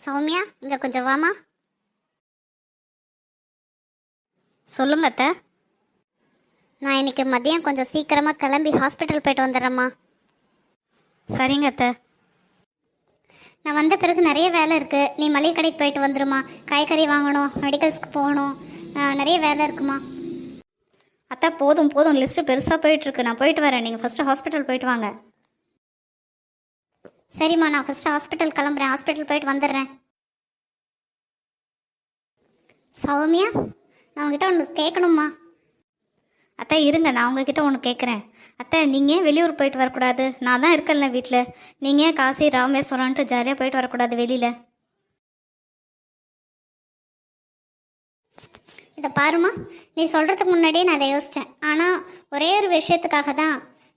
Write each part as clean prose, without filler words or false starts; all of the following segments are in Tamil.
சௌமியா, இங்கே கொஞ்சம் வாமா. சொல்லுங்க அத்தை. நான் இன்னைக்கு மதியம் கொஞ்சம் சீக்கிரமாக கிளம்பி ஹாஸ்பிட்டல் போயிட்டு வந்துடுறேம்மா. சரிங்க அத்தை. நான் வந்த பிறகு நிறைய வேலை இருக்குது. நீ மளிகை கடைக்கு போயிட்டு வந்துடுமா. காய்கறி வாங்கணும், மெடிக்கல்ஸ்க்கு போகணும், நிறைய வேலை இருக்குமா. அத்தை போதும் போதும், லிஸ்ட்டு பெருசாக போயிட்டுருக்கு. நான் போயிட்டு வரேன், நீங்கள் ஃபஸ்ட்டு ஹாஸ்பிட்டல் போயிட்டு வாங்க. சரிம்மா, நான் ஃபஸ்ட்டு ஹாஸ்பிட்டல் கிளம்புறேன். ஹாஸ்பிட்டல் போயிட்டு வந்துடுறேன். சௌமியா, நான் உங்ககிட்ட ஒன்று கேட்கணும்மா. அத்தை இருங்க, நான் உங்ககிட்ட ஒன்று கேட்குறேன். அத்தை, நீங்கள் வெளியூர் போயிட்டு வரக்கூடாது. நான் தான் இருக்கேன்ல வீட்டில். நீங்கள் காசி ராமேஸ்வரம்ன்ட்டு ஜாலியாக போயிட்டு வரக்கூடாது வெளியில். இதை பாருமா, நீ சொல்கிறதுக்கு முன்னாடியே நான் அதை யோசித்தேன். ஆனால் ஒரே ஒரு விஷயத்துக்காக தான்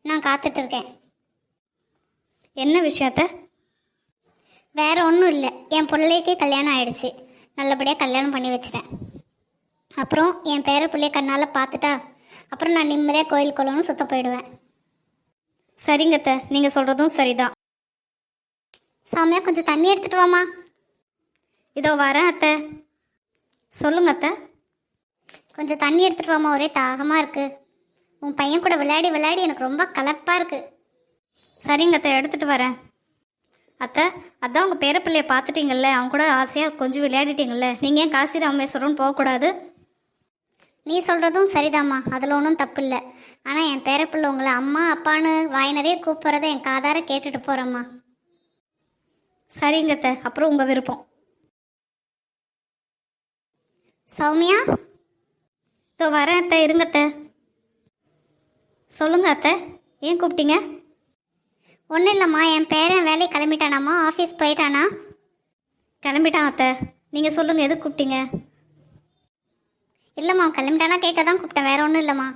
நான் காத்துட்ருக்கேன். என்ன விஷயத்த? வேறு ஒன்றும் இல்லை. என் பிள்ளைக்கே கல்யாணம் ஆகிடுச்சு. நல்லபடியாக கல்யாணம் பண்ணி வச்சிட்டேன். அப்புறம் என் பேர பிள்ளைய கண்ணால் பார்த்துட்டா அப்புறம் நான் நிம்மதியாக கோயில் குளம்னு சுத்த போயிடுவேன். சரிங்க அத்தை, நீங்கள் சொல்கிறதும் சரிதான். சாமியா, கொஞ்சம் தண்ணி எடுத்துகிட்டு வாமா. இதோ வரேன் அத்தை. சொல்லுங்க அத்தை. கொஞ்சம் தண்ணி எடுத்துகிட்டு வாமா, ஒரே தாகமாக இருக்குது. உன் பையன் கூட விளையாடி விளையாடி எனக்கு ரொம்ப கலப்பாக இருக்குது. சரிங்க அத்தை, எடுத்துகிட்டு வரேன். அத்தை, அதான் உங்கள் பேரப்பிள்ளையை பார்த்துட்டீங்கல்ல, அவங்க கூட ஆசையாக கொஞ்சம் விளையாடிட்டீங்கல்ல, நீங்கள் ஏன் காசி ராமேஸ்வரம்னு போகக்கூடாது? நீ சொல்கிறதும் சரிதாம்மா, அதில் ஒன்றும் தப்பு இல்லை. ஆனால் என் பேரப்பிள்ளை உங்களை அம்மா அப்பான்னு வாய் நிறைய கூப்பிட்றத என் காதார கேட்டுட்டு போகிறேம்மா. சரிங்க அத்தை, அப்புறம் உங்கள் விருப்பம். சௌமியா, இதோ வரேன் அத்தை, இருங்க அத்தை. சொல்லுங்க அத்தை, ஏன் கூப்பிட்டீங்க? ஒன்றும் இல்லைம்மா, என் பேரன் வேலையை கிளம்பிட்டானாம்மா, ஆஃபீஸ் போயிட்டானா? கிளம்பிட்டான் அத்தை. நீங்கள் சொல்லுங்கள், எதுக்கு கூப்பிட்டீங்க? இல்லைம்மா, கிளம்பிட்டானா கேட்க தான் கூப்பிட்டேன், வேறு ஒன்றும் இல்லைம்மா.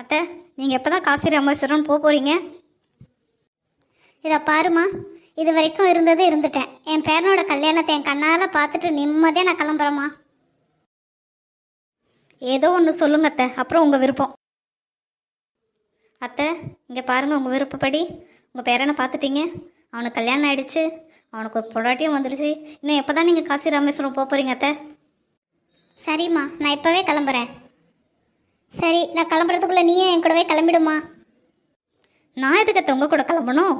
அத்தை, நீங்கள் எப்போ தான் காசி ராமேஸ்வரம் போக போகிறீங்க? இதை பாருமா, இது வரைக்கும் இருந்தது இருந்துட்டேன். என் பேரனோட கல்யாணத்தை என் கண்ணால் பார்த்துட்டு நிம்மதியாக நான் கிளம்புறேம்மா. ஏதோ ஒன்று சொல்லுங்க அத்தை, அப்புறம் உங்கள் விருப்பம். அத்தை, இங்கே பாருங்கள், உங்கள் விருப்பப்படி உங்கள் பேரனை பார்த்துட்டீங்க. அவனுக்கு கல்யாணம் ஆகிடுச்சு, அவனுக்கு ஒரு பொடாட்டியும் வந்துடுச்சு. இன்னும் எப்போ தான் நீங்கள் காசி ராமேஸ்வரம் போக போகிறீங்க அத்தை? சரிம்மா, நான் இப்போவே கிளம்புறேன். சரி, நான் கிளம்புறதுக்குள்ளே நீயும் என் கூடவே கிளம்பிடுமா. நான் எதுக்கு அத்தை உங்கள் கூட கிளம்பணும்?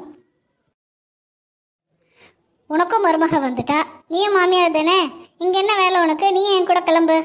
உனக்கும் மருமக வந்துட்டா, நீயும் மாமியார் தானே, இங்கே என்ன வேலை உனக்கு? நீ என் கூட கிளம்பு.